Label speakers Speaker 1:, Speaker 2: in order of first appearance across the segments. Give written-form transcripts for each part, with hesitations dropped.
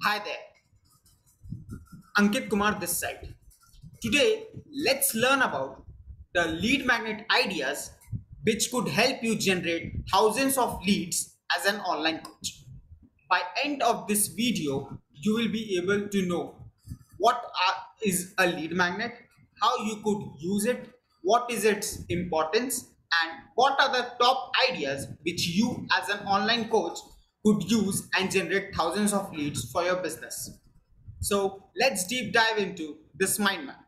Speaker 1: Hi there, Ankit Kumar this side. Today, let's learn about the lead magnet ideas which could help you generate thousands of leads as an online coach. By end of this video, you will be able to know is a lead magnet, how you could use it, what is its importance, and what are the top ideas which you as an online coach could use and generate thousands of leads for your business. So let's deep dive into this mind map.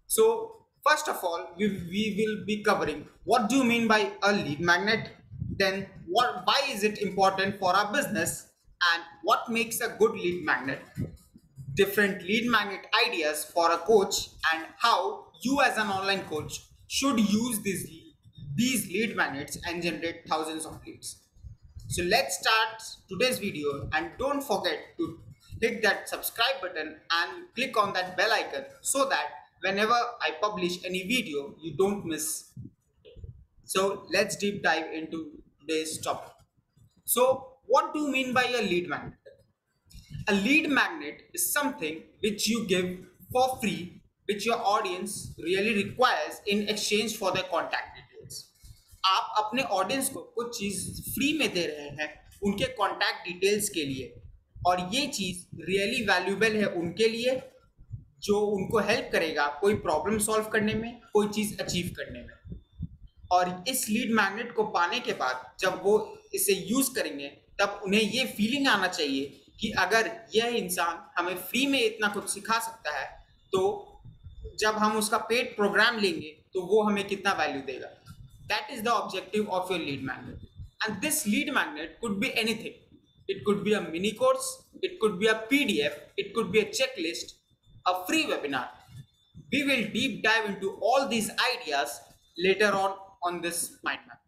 Speaker 1: So first of all, we will be covering what do you mean by a lead magnet, then why is it important for our business, and what makes a good lead magnet, different lead magnet ideas for a coach, and how you as an online coach should use these lead magnets and generate thousands of leads. So let's start today's video, and don't forget to hit that subscribe button and click on that bell icon so that whenever I publish any video, you don't miss. So let's deep dive into today's topic. So what do you mean by a lead magnet? A lead magnet is something which you give for free, which your audience really requires in exchange for their contact details. आप अपने audience को कुछ चीज free में दे रहे हैं उनके contact details के लिए, और ये चीज रियली वैल्यूएबल है उनके लिए, जो उनको हेल्प करेगा कोई प्रॉब्लम सॉल्व करने में, कोई चीज अचीव करने में। और इस लीड मैग्नेट को पाने के बाद जब वो इसे यूज करेंगे तब उन्हें ये फीलिंग आना चाहिए कि अगर यह इंसान हमें फ्री में इतना कुछ सिखा सकता है तो जब हम उसका पेड प्रोग्राम लेंगे तो वो हमें कितना वैल्यू देगा। That is the objective of your lead magnet, and this lead magnet could be anything. It could be a mini course, it could be a PDF, it could be a checklist, a free webinar. We will deep dive into all these ideas later on this mind map.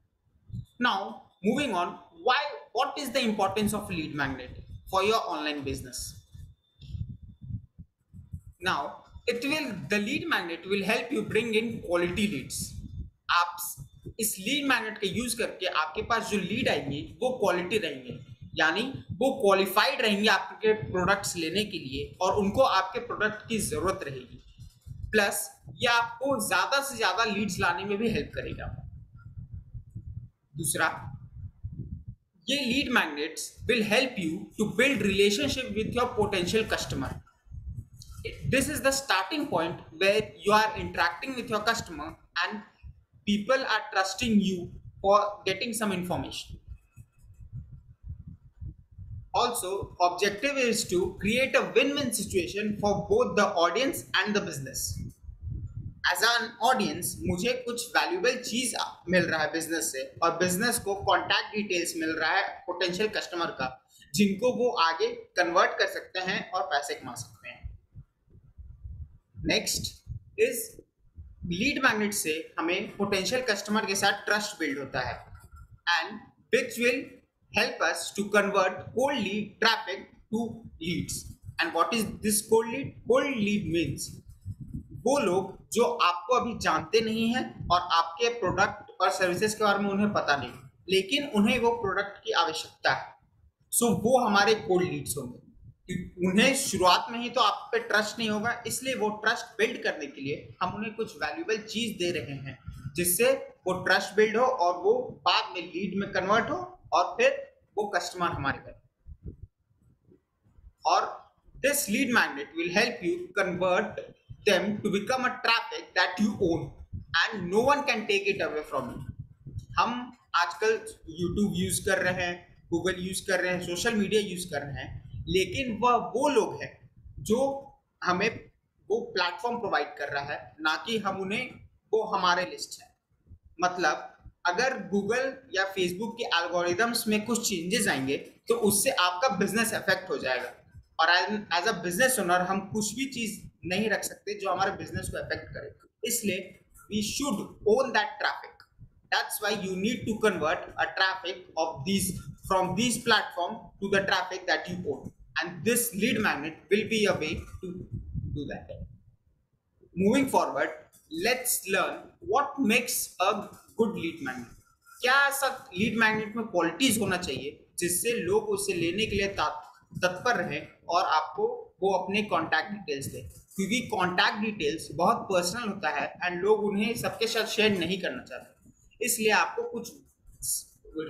Speaker 1: Now, moving on, what is the importance of lead magnet for your online business? Now, the lead magnet will help you bring in quality leads. आप इस lead magnet का use करके आपके पास जो lead आएंगे वो quality रहेंगे, यानी वो क्वालिफाइड रहेंगे आपके प्रोडक्ट्स लेने के लिए और उनको आपके प्रोडक्ट की जरूरत रहेगी। प्लस ये आपको ज्यादा से ज्यादा लीड्स लाने में भी हेल्प करेगा। दूसरा, ये lead magnets will help you to build relationship with your potential customer. This is the starting point where you are interacting with your customer and people are trusting you for getting some information. Also, objective is to create a win-win situation for both the audience and the business. As an audience, मुझे कुछ valuable चीज मिल रहा है business से, और business को contact details मिल रहा है पोटेंशियल कस्टमर का, जिनको वो आगे कन्वर्ट कर सकते हैं और पैसे कमा सकते हैं। नेक्स्ट इज लीड मैग्नेट से हमें पोटेंशियल कस्टमर के साथ ट्रस्ट बिल्ड होता है, and which will help us to convert cold lead traffic to leads. And what is this cold lead? Cold lead means वो लोग जो आपको अभी जानते नहीं हैं और आपके प्रोडक्ट और सर्विसेज के बारे में उन्हें पता नहीं, लेकिन उन्हें वो प्रोडक्ट की आवश्यकता है। सो वो हमारे कोल्ड लीड्स होंगे। उन्हें शुरुआत में ही तो आप पे ट्रस्ट नहीं होगा, इसलिए वो ट्रस्ट बिल्ड करने के लिए हम उन्हें कुछ वैल्यूएबल चीज दे रहे हैं जिससे वो ट्रस्ट बिल्ड हो और वो बाद में लीड में कन्वर्ट हो और फिर वो कस्टमर हमारे बने। और this lead magnet will help you convert them to become a traffic that you own and no one can take it away from you. हम आजकल YouTube यूज कर रहे हैं, Google यूज कर रहे हैं, सोशल मीडिया यूज कर रहे हैं, लेकिन वह वो लोग हैं जो हमें वो प्लेटफॉर्म प्रोवाइड कर रहा है, ना कि हम उन्हें वो हमारे लिस्ट है। मतलब अगर गूगल या फेसबुक के एल्गोरिदम्स में कुछ चेंजेस आएंगे तो उससे आपका बिजनेस अफेक्ट हो जाएगा, और एज अ बिजनेस ओनर हम कुछ भी चीज नहीं रख सकते जो हमारे बिजनेस को अफेक्ट करे, इसलिए we should own that traffic. That's why you need to convert a traffic of these from these platform to the traffic that you own, and this lead magnet will be a way to do that. Moving forward, let's learn what makes a good lead magnet. क्या ऐसा lead magnet में qualities होना चाहिए जिससे लोग उसे लेने के लिए तत्पर रहें और आपको वो अपने कॉन्टैक्ट डिटेल्स दें, क्योंकि कॉन्टैक्ट डिटेल्स बहुत पर्सनल होता है एंड लोग उन्हें सबके साथ शेयर नहीं करना चाहते। इसलिए आपको कुछ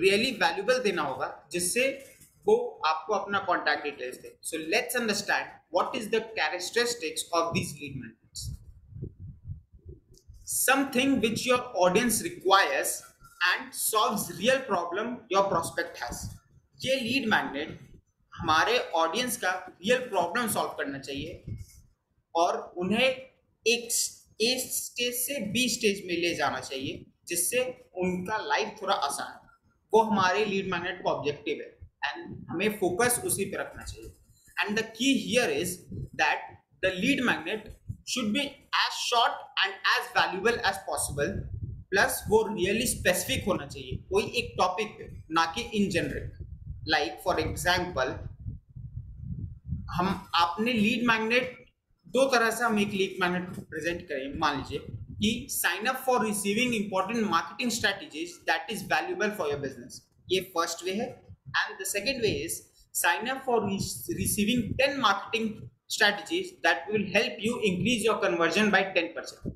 Speaker 1: रियली वैल्यूबल देना होगा जिससे वो आपको अपना contact details they. So let's understand what is the characteristics of this lead magnets. Something which your audience requires and solves real problem your prospect has। ये लीड मैग्नेट हमारे ऑडियंस का real problem solve करना चाहिए और उन्हें एक a stage से be stage में ले जाना चाहिए जिससे उनका लाइफ थोड़ा आसान हो। वो हमारे लीड मैग्नेट का ऑब्जेक्टिव है एंड हमें फोकस उसी पे रखना चाहिए। And the key here is that the lead magnet should be as short and as valuable as possible, plus वो रियली स्पेसिफिक होना चाहिए कोई एक टॉपिक पे, ना कि in general. Like for example हम आपने लीड मैग्नेट दो तरह से हम एक लीड मैग्नेट प्रेजेंट करें। मान लीजिए कि sign up for receiving important marketing strategies that is valuable for your business, ये फर्स्ट वे है। And the second way is sign up for receiving 10 marketing strategies that will help you increase your conversion by 10%।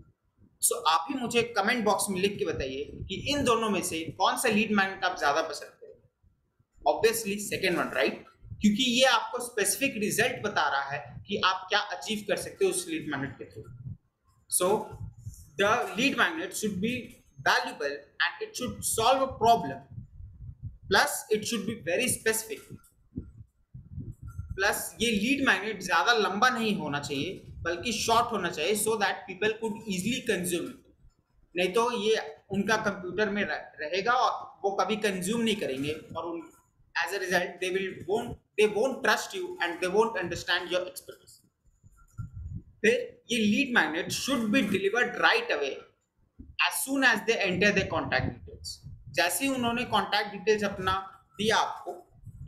Speaker 1: So आप ही मुझे comment box में लिख के बताइए कि इन दोनों में से कौन सा लीड मैग्नेट आप ज्यादा पसंद करेंगे। Obviously second one, right? क्योंकि ये आपको स्पेसिफिक रिजल्ट बता रहा है कि आप क्या अचीव कर सकते हो उस लीड मैग्नेट के through. So the lead magnet should B valuable and it should solve a problem, plus it should be very specific, plus ये लीड मैग्नेट ज्यादा लंबा नहीं होना चाहिए बल्कि शॉर्ट होना चाहिए so that people could easily consume it. नहीं तो ये उनका कंप्यूटर में रहेगा और वो कभी कंज्यूम नहीं करेंगे और as a result they won't trust you and they won't understand your expertise. फिर ये lead magnet should be delivered right away as soon as they enter the contact details. जैसे ही उन्होंने कॉन्टैक्ट डिटेल्स अपना दिया आपको,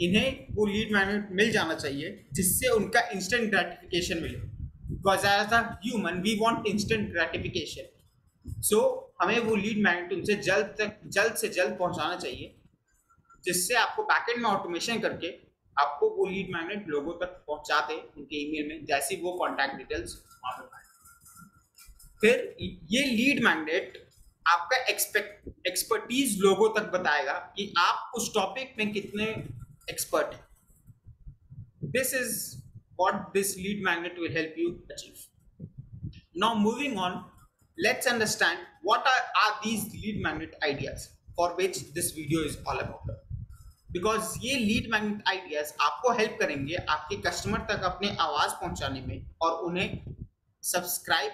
Speaker 1: इन्हें वो लीड मैग्नेट मिल जाना चाहिए जिससे उनका इंस्टेंट ग्रेटिफिकेशन मिले। Because as a human we want instant gratification. So हमें वो लीड मैग्नेट उनसे जल्द से जल्द पहुंचाना चाहिए जिससे आपको बैकएंड में ऑटोमेशन करके आपको वो लीड मैग्नेट लोगों तक पहुंचा दे उनके ईमेल में जैसे वो कॉन्टैक्ट डिटेल्स वहां पे पाए। फिर ये लीड मैग्नेट आपका एक्सपर्टीज लोगों तक बताएगा कि आप उस टॉपिक में कितने expert। This is what this lead magnet will help you achieve। Now moving on, let's understand what are these lead magnet ideas for which this video is all about। Because ये lead magnet ideas आपको help करेंगे आपके customer तक अपने आवाज पहुंचाने में और उन्हें सब्सक्राइब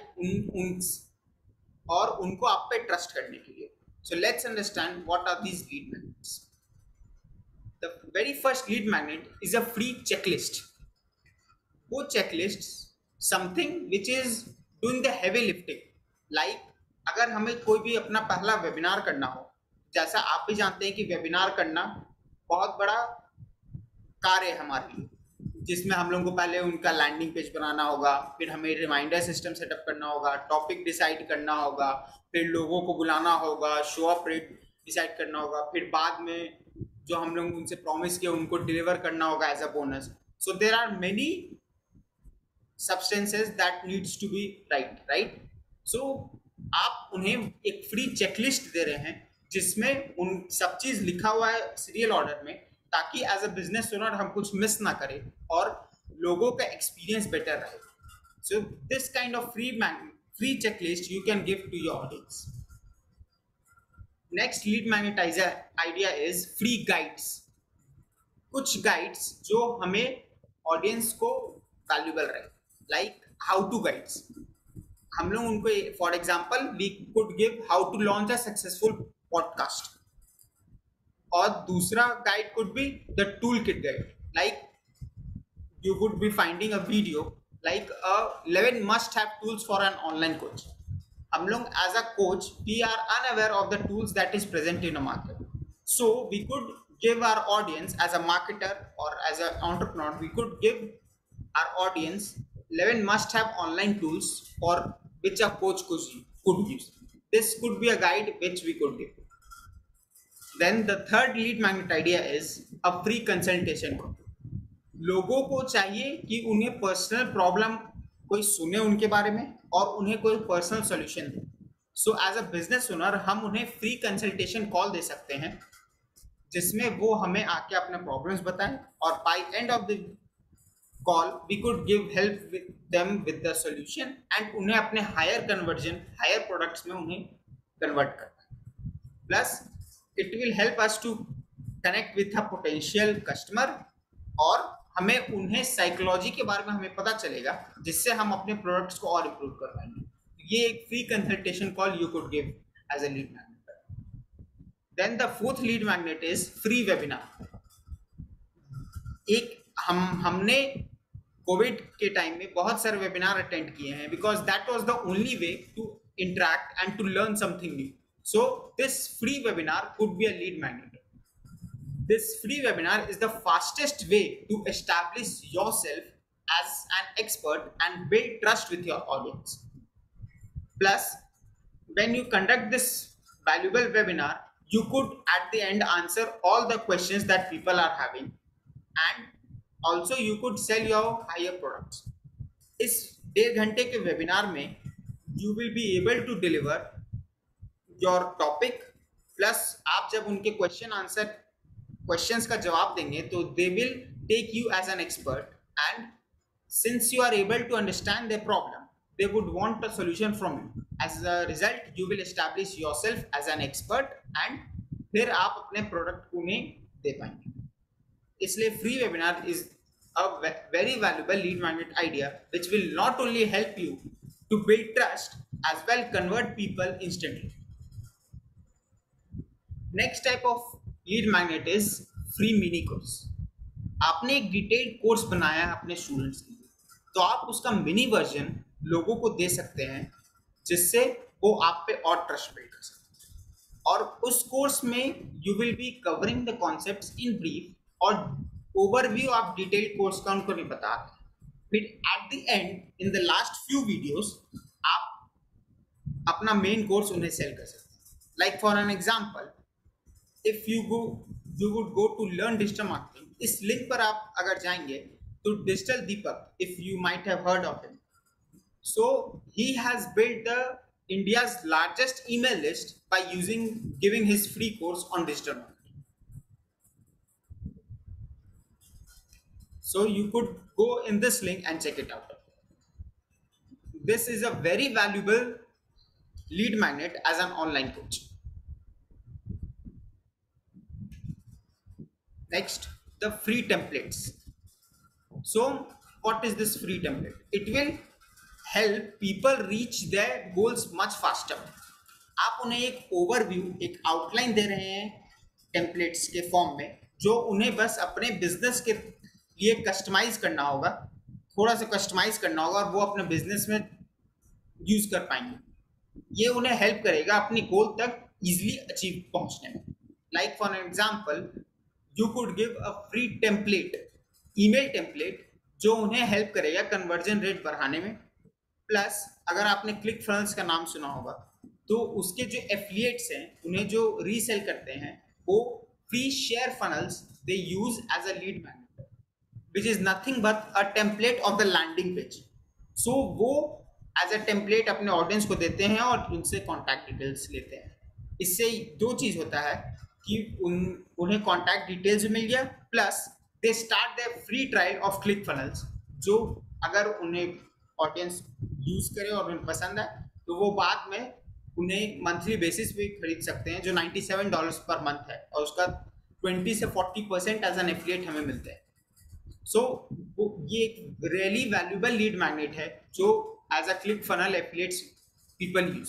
Speaker 1: और उनको आप पे ट्रस्ट करने के लिए। So let's understand what are these lead magnets। The very first lead magnet is a free checklist। वो checklist something which is doing the heavy lifting। Like अगर हमें कोई भी अपना पहला वेबिनार करना हो, जैसा आप भी जानते हैं कि वेबिनार करना बहुत बड़ा कार्य है हमारे लिए, जिसमें हम लोगों को पहले उनका लैंडिंग पेज बनाना होगा, फिर हमें रिमाइंडर सिस्टम सेटअप करना होगा, टॉपिक डिसाइड करना होगा, फिर लोगों को बुलाना होगा, शो अप रेट डिसाइड करना होगा, फिर बाद में जो हम लोग उनसे प्रॉमिस किया उनको डिलीवर करना होगा as a bonus. So there are many substances that needs to be right. So आप उन्हें एक फ्री चेकलिस्ट दे रहे हैं जिसमें उन सब चीज लिखा हुआ है सीरियल ऑर्डर में, ताकि एज अ बिजनेस ओनर हम कुछ मिस ना करें और लोगों का एक्सपीरियंस बेटर रहे। So this kind of free checklist you can give to your audience. Next lead magnet idea is free guides. कुछ गाइड्स जो हमें ऑडियंस को वैल्यूबल रहे, लाइक हाउ टू गाइड्स। हम लोग उनको for example we could give how to launch a successful podcast, और दूसरा guide could be the tool kit guide. Like you would be finding a video like 11 must have tools for an online coach। हम लोग as a coach we are unaware of the tools that is present in a market, so we could give our audience as a marketer or as an entrepreneur, we could give our audience 11 must have online tools for which a coach could use। This could be a guide which we could give। Then the third lead magnet idea is a free consultation. लोगों को चाहिए कि उन्हें personal problem कोई सुने उनके बारे में और उन्हें कोई पर्सनल सॉल्यूशन दे। So as a business owner हम उन्हें फ्री कंसल्टेशन कॉल दे सकते हैं, जिसमें वो हमें आके अपने प्रॉब्लम्स बताएं और by end of the call we could give help with them with the solution and उन्हें अपने हायर कन्वर्जन हायर प्रोडक्ट्स में उन्हें कन्वर्ट करना। Plus it will help us to connect with a potential customer और हमें उन्हें psychology के बारे में हमें पता चलेगा, जिससे हम अपने प्रोडक्ट्स को और इम्प्रूव कर पाएंगे। ये एक free consultation call you could give as a lead magnet. Then the fourth lead magnet is free webinar. एक हमने कोविड के टाइम में बहुत सारे वेबिनार अटेंड किए हैं because that was the only way to interact and to learn something new. So this free webinar could be a lead magnet. This free webinar is the fastest way to establish yourself as an expert and build trust with your audience. Plus, when you conduct this valuable webinar, you could at the end answer all the questions that people are having, and also you could sell your higher products. इस 1.5 घंटे के webinar में you will be able to deliver your topic, plus आप जब उनके questions का जवाब देंगे तो they will take you as an expert and since you are able to understand the problem they would want a solution from you. As a result you will establish yourself as an expert and फिर आप अपने product को उन्हें दे पाएंगे। इसलिए free webinar is a very valuable lead magnet idea which will not only help you to build trust as well convert people instantly. Next type of lead magnet is free mini course. आपने एक detailed course बनाया है अपने students के लिए, तो आप उसका मिनी वर्जन लोगों को दे सकते हैं, जिससे वो आप पे और ट्रस्ट बिल्ड कर सकते हैं। और उस कोर्स में you will be covering the concepts in brief और ओवरव्यू आप डिटेल्ड कोर्स का उनको नहीं बता रहे। फिर at the and in the last few videos आप अपना मेन कोर्स उन्हें सेल कर सकते हैं। Like for an example, if you would go to learn digital marketing, इस लिंक पर आप अगर जाएंगे तो digital Deepak, if you might have heard of him, so he has built the India's largest email list by giving his free course on digital marketing. So you could go in this link and check it out. This is a very valuable lead magnet as an online coach. Next, the free templates. So what is this free template? It will help people reach their goals much faster. आप उन्हें एक overview, एक outline दे रहे हैं templates के form में, जो उन्हें बस अपने बिजनेस के लिए कस्टमाइज करना होगा, थोड़ा सा कस्टमाइज करना होगा और वो अपने बिजनेस में यूज कर पाएंगे। ये उन्हें हेल्प करेगा अपनी गोल तक इजीली अचीव पहुंचने में। Like for example, you could give a free template, email template, जो उन्हें हेल्प करेगा कन्वर्जन रेट बढ़ाने में। प्लस अगर आपने क्लिक फनल्स का नाम सुना होगा, तो उसके जो एफिलिएट्स हैं, उन्हें जो रीसेल करते हैं, वो free share funnels they use as a lead magnet, which is nothing but a template of the landing page. So वो एज अ टेम्पलेट अपने ऑडियंस को देते हैं और उनसे कॉन्टैक्ट डिटेल्स लेते हैं। इससे दो चीज होता है कि उन्हें कॉन्टैक्ट डिटेल्स मिल गया, plus they start the free trial of click funnels, जो अगर उन्हें ऑडियंस यूज करे और उन्हें पसंद है तो वो बाद में उन्हें मंथली बेसिस पे खरीद सकते हैं, जो $97 पर मंथ है, और उसका 20 से 40% एज एन एफिलिएट हमें मिलते हैं। सो ये एक रियली वैल्यूएबल लीड मैग्नेट है जो as a click funnel affiliates people use.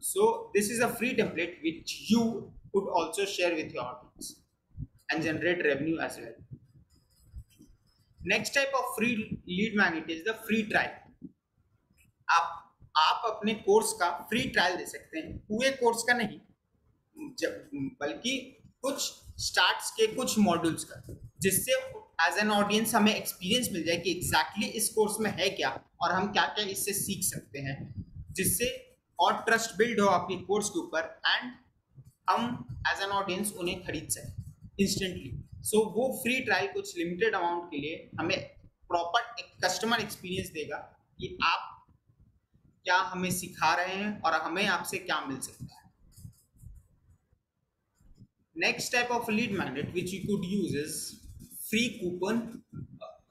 Speaker 1: So this is a free template which you could also share with your audience and generate revenue as well. Next type of free lead magnet is the free trial. आप अपने course का free trial दे सकते हैं, पूरे course का नहीं, बल्कि कुछ स्टार्ट्स के कुछ मॉड्यूल्स का, जिससे एज एन ऑडियंस हमें एक्सपीरियंस मिल जाए कि एग्जैक्टली इस कोर्स में है क्या और हम क्या क्या इससे सीख सकते हैं, जिससे और ट्रस्ट बिल्ड हो आपके कोर्स के ऊपर एंड हम एज एन ऑडियंस उन्हें खरीद सकें इंस्टेंटली। सो वो फ्री ट्रायल कुछ लिमिटेड अमाउंट के लिए हमें प्रॉपर एक कस्टमर एक्सपीरियंस देगा कि आप क्या हमें सिखा रहे हैं और हमें आपसे क्या मिल सकता है। Next type of lead magnet which you could use is free coupon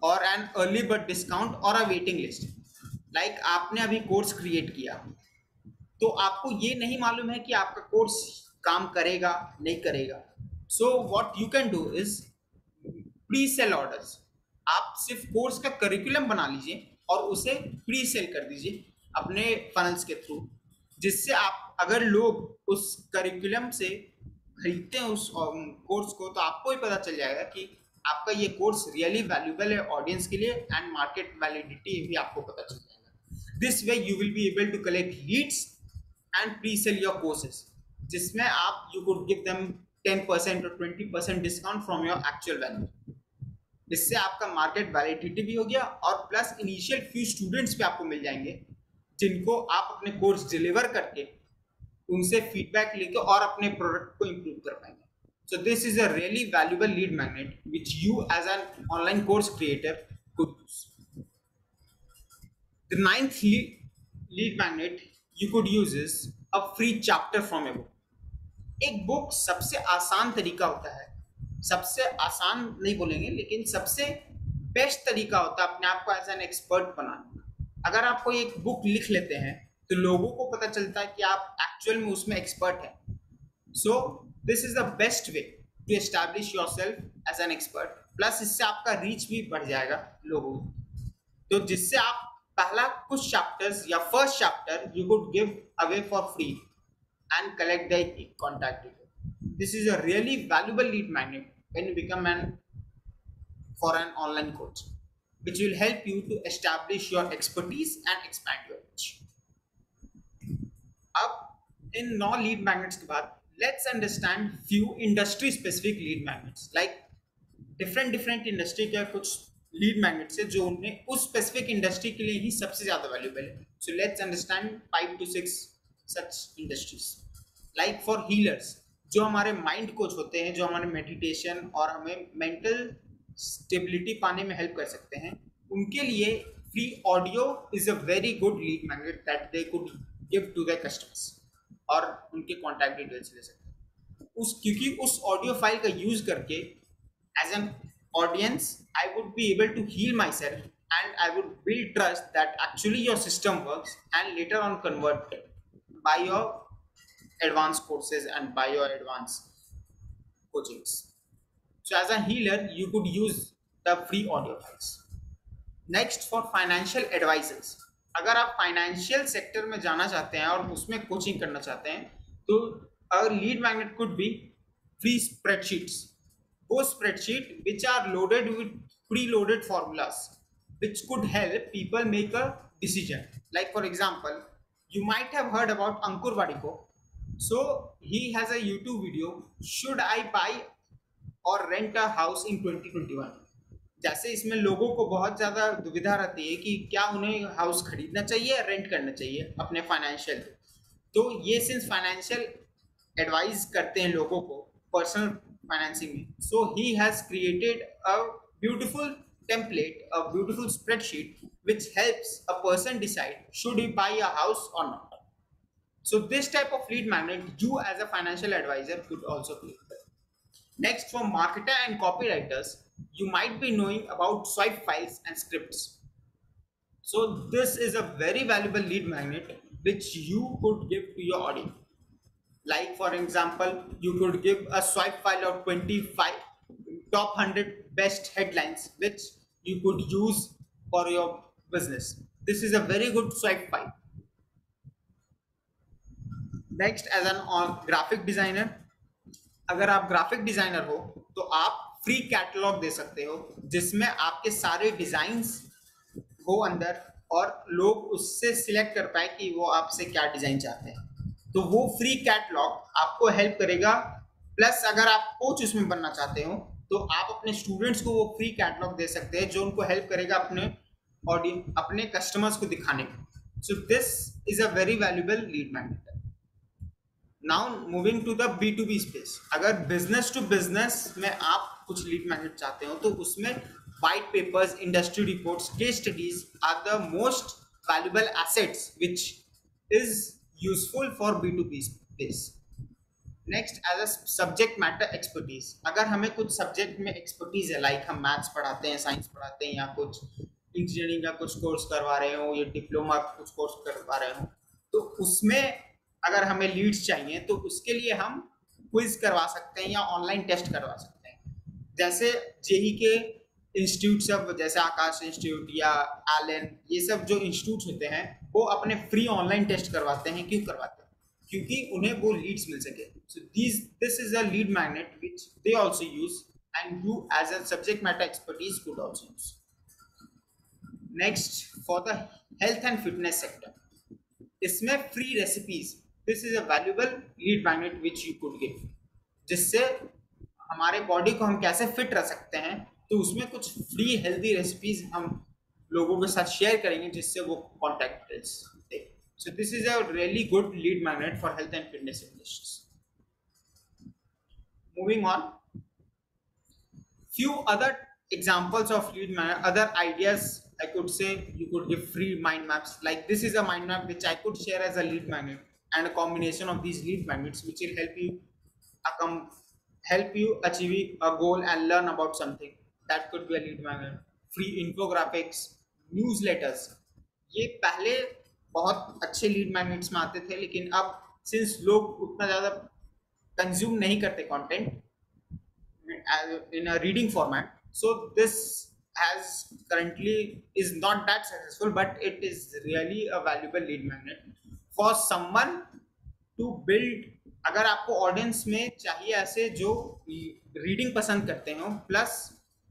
Speaker 1: or an early bird discount or a waiting list. Like आपने अभी कोर्स क्रिएट किया तो आपको ये नहीं मालूम है कि आपका कोर्स काम करेगा नहीं करेगा। So what you can do is pre sale orders. आप सिर्फ कोर्स का करिकुलम बना लीजिए और उसे प्री सेल कर दीजिए अपने फनल्स के थ्रू, जिससे आप अगर लोग उस करिकुलम से खरीदते हैं उस कोर्स को तो आपको ही पता चल जाएगा कि आपका ये कोर्स रियली वैल्यूएबल है ऑडियंस के लिए एंड मार्केट वैलिडिटी भी आपको पता चल जाएगा। This way you will be able to collect leads and pre sale your courses, जिसमें आप यू कुड गिव देम 10% और 20% discount from your actual value. इससे आपका मार्केट वैलिडिटी भी हो गया और प्लस इनिशियल फ्यू स्टूडेंट्स भी आपको मिल जाएंगे जिनको आप अपने कोर्स डिलीवर करके उनसे फीडबैक लेके और अपने प्रोडक्ट को इंप्रूव कर पाएंगे। So this is a really valuable lead magnet which you as an online course creator could use. The ninth lead magnet you could use is a free chapter from a book. एक book सबसे आसान तरीका होता है, सबसे आसान नहीं बोलेंगे लेकिन सबसे बेस्ट तरीका होता है अपने आप को एज एन एक्सपर्ट बनाने का। अगर आप कोई एक बुक लिख लेते हैं तो लोगों को पता चलता है कि आप एक्चुअल में उसमें एक्सपर्ट हैं। So this is the best way to establish yourself as an expert. Plus इससे आपका रीच भी बढ़ जाएगा लोगों को, तो जिससे आप पहला कुछ चैप्टर्स या first chapter you could give away for free and collect the contact detail. This is a really valuable lead magnet when you become for an online coach, which will help you to establish your expertise and expand your reach. अब इन 9 lead magnets के बाद let's understand few industry specific lead magnets. Like different industry के कुछ lead magnets है जो उन्हें उस specific industry के लिए ही सबसे ज़्यादा valuable है. So let's understand 5 to 6 such industries. Like for healers, जो हमारे माइंड कोच होते हैं, जो हमारे मेडिटेशन और हमें मेंटल स्टेबिलिटी पाने में हेल्प कर सकते हैं, उनके लिए free audio is a very good lead magnet that they could give to their customers और उनके कॉन्टैक्ट डिटेल्स ले सकते हैं क्योंकि उस ऑडियो फाइल का यूज करके as an audience I would be able to heal myself and I would build trust that actually your system works and later on convert by your advanced courses and by your advanced coachings. So as a healer, you could use the free audio files. Next for financial advisors. अगर आप financial sector में जाना चाहते हैं और उसमें coaching करना चाहते हैं तो our lead magnet could be free spreadsheets. वो spreadsheet which are loaded with preloaded formulas which could help people make a decision. Like for example, you might have heard about Ankur Wadiko. So he has a YouTube video, should I buy or rent a house in 2021. जैसे इसमें लोगों को बहुत ज़्यादा दुविधा रहती है कि क्या उन्हें हाउस खरीदना चाहिए या रेंट करना चाहिए अपने फाइनेंशियल। तो ये सिंस फाइनेंशियल एडवाइस करते हैं लोगों को पर्सनल फाइनेंसिंग में, so he has created a beautiful template, a beautiful spreadsheet which helps a person decide should he buy a house or not. So this type of lead magnet you as a financial advisor could also create. Next, for marketer and copywriters, you might be knowing about swipe files and scripts. So this is a very valuable lead magnet which you could give to your audience. Like for example, you could give a swipe file of 25 top 100 best headlines which you could use for your business. This is a very good swipe file. Next, as an graphic designer, अगर आप graphic designer हो तो आप free catalogue दे सकते हो जिसमें आपके सारे डिजाइन्स हो अंदर और लोग उससे सिलेक्ट कर पाए कि वो आपसे क्या डिजाइन चाहते हैं। तो वो फ्री कैटलॉग आपको हेल्प करेगा। प्लस अगर आप कोच उसमें बनना चाहते हो तो आप अपने स्टूडेंट्स को वो फ्री कैटलॉग दे सकते हैं जो उनको हेल्प करेगा अपने ऑडियंस अपने कस्टमर्स को दिखाने में। So this is a very valuable lead magnet. Now moving to the B2B space, अगर बिजनेस टू बिजनेस में आप कुछ लीड मैग्नेट चाहते हो तो उसमें white papers, industry reports, case studies are the most valuable assets which is useful for B2B space. Next, as a subject matter expertise, अगर हमें कुछ सब्जेक्ट में एक्सपर्टीज है, लाइक हम मैथ्स पढ़ाते हैं, साइंस पढ़ाते हैं, या कुछ इंजीनियरिंग का कुछ कोर्स करवा रहे हो, या डिप्लोमा कुछ कोर्स करवा रहे हो, तो उसमें अगर हमें लीड्स चाहिए तो उसके लिए हम क्विज करवा सकते हैं या ऑनलाइन टेस्ट करवा सकते हैं. जैसे जेई के इंस्टीट्यूट सब, जैसे आकाश इंस्टीट्यूट या एलन, ये सब जो इंस्टीट्यूट होते हैं वो अपने फ्री ऑनलाइन टेस्ट करवाते हैं. क्यों करवाते हैं? क्योंकि उन्हें वो लीड्स मिल सके. So this is a lead magnet which they also use and you as a subject matter expertise could also use. Next, for the health and fitness sector, इसमें free recipes, this is a valuable lead magnet which you could give, जिससे हमारे body को हम कैसे fit रख सकते हैं, तो उसमें कुछ फ्री हेल्दी रेसिपीज हम लोगों के साथ शेयर करेंगे जिससे वो contact they. So this is a really good lead magnet for health and fitness industries. Moving on, few other examples of lead magnet, other ideas I could say, you could give free mind maps. Like this is a mind map which I could share as a lead magnet, and a combination of these lead magnets which will help you achieve a goal and learn about something. That could be a lead magnet. Free infographics, newsletters. ये पहले बहुत अच्छे lead magnets में आते थे, लेकिन अब since लोग उतना ज़्यादा कंज्यूम नहीं करते content in a reading format, so this has currently is not that successful, but it is really a valuable lead magnet for someone to build. अगर आपको ऑडियंस में चाहिए ऐसे जो रीडिंग पसंद करते हो प्लस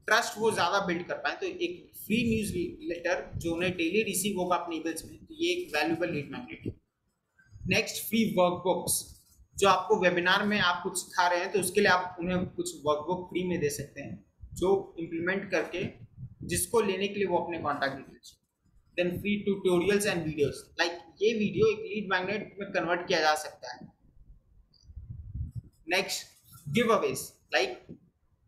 Speaker 1: ट्रस्ट वो ज़्यादा बिल्ड कर पाए, तो एक फ्री न्यूज लेटर जो उन्हें डेली रिसीव होगा अपने ईमेल्स में, तो ये एक वैल्यूबल लीड मैग्नेट है. नेक्स्ट, फ्री वर्कबुक्स, जो आपको वेबिनार में आप कुछ सिखा रहे हैं तो उसके लिए आप उन्हें कुछ वर्कबुक फ्री में दे सकते हैं, जो इम्प्लीमेंट करके जिसको लेने के लिए वो अपने contact details. Then free tutorials and videos, like ये वीडियो एक लीड मैग्नेट में कन्वर्ट किया जा सकता है. नेक्स्ट, गिव अवेज, लाइक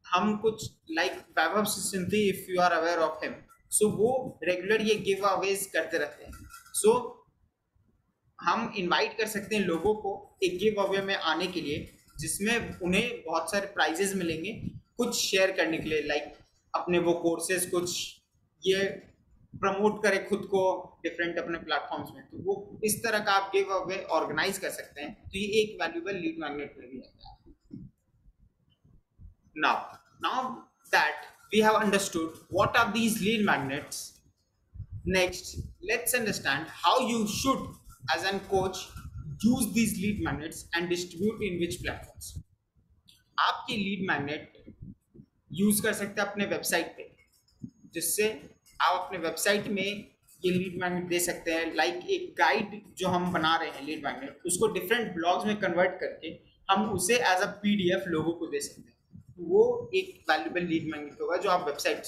Speaker 1: हम कुछ like Vaibhav Sethi, if you are aware of him, so वो रेगुलर ये गिव अवेज करते रहते हैं. सो हम इनवाइट कर सकते हैं लोगों को एक गिव अवे में आने के लिए, जिसमें उन्हें बहुत सारे प्राइजेस मिलेंगे कुछ शेयर करने के लिए, लाइक अपने वो कोर्सेज कुछ ये प्रमोट करें खुद को डिफरेंट अपने प्लेटफॉर्म्स में, तो वो इस तरह का आप गिव अवे ऑर्गेनाइज कर सकते हैं. तो ये एक वैल्यूबल लीड मैग्नेट में भी आता है. Now that we have understood what are these lead magnets, next let's understand how you should as a coach use these lead magnets and distribute in which platforms. आपके lead magnet use कर सकते हैं अपने website पे, जिससे आप अपने website में ये लीड मैग्नेट दे सकते हैं. लाइक एक गाइड जो हम बना रहे हैं लीड मैग्नेट, उसको डिफरेंट ब्लॉग्स में कन्वर्ट करके हम उसे एज अ PDF लोगों को दे सकते हैं. वो एक वैल्यूबल लीड मैग्नेट होगा जो आप वेबसाइट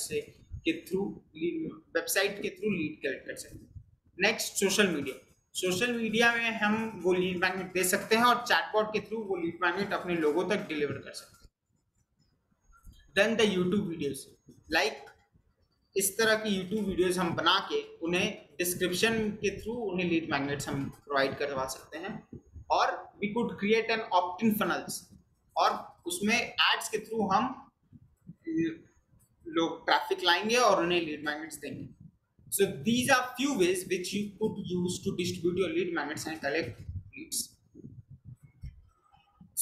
Speaker 1: के थ्रू लीड कलेक्ट कर सकते हैं. नेक्स्ट, सोशल मीडिया में हम वो लीड मैग्नेट दे सकते हैं और चैटबॉट के थ्रू वो लीड मैग्नेट अपने लोगों तक डिलीवर कर सकते हैं. Then the YouTube videos, like इस तरह की यूट्यूब वीडियोस हम बना के उन्हें डिस्क्रिप्शन के थ्रू उन्हें लीड मैग्नेट्स हम प्रोवाइड करवा सकते हैं. और we could create an opt in funnels, और उसमें एड्स के थ्रू हम लोग ट्रैफिक लाएंगे और उन्हें लीड मैग्नेट्स देंगे. So these are few ways which you could use to distribute your lead magnets and collect leads.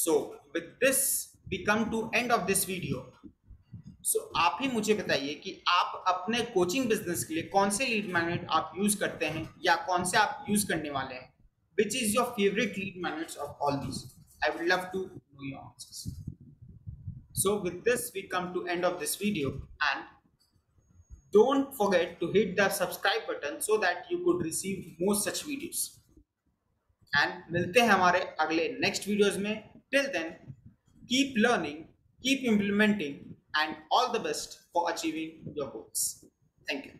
Speaker 1: So with this we come to end of this video. So आप ही मुझे बताइए कि आप अपने कोचिंग बिजनेस के लिए कौन से लीड मैग्नेट आप यूज करते हैं या कौन से आप यूज करने वाले हैं. Which is your favorite lead magnets of all these? I would love to know your answers. So with this we come to end of this video, and don't forget to hit the subscribe button so that you could receive more such videos. And मिलते हैं हमारे अगले next videos में. Till then, keep learning, keep implementing, and all the best for achieving your goals. Thank you.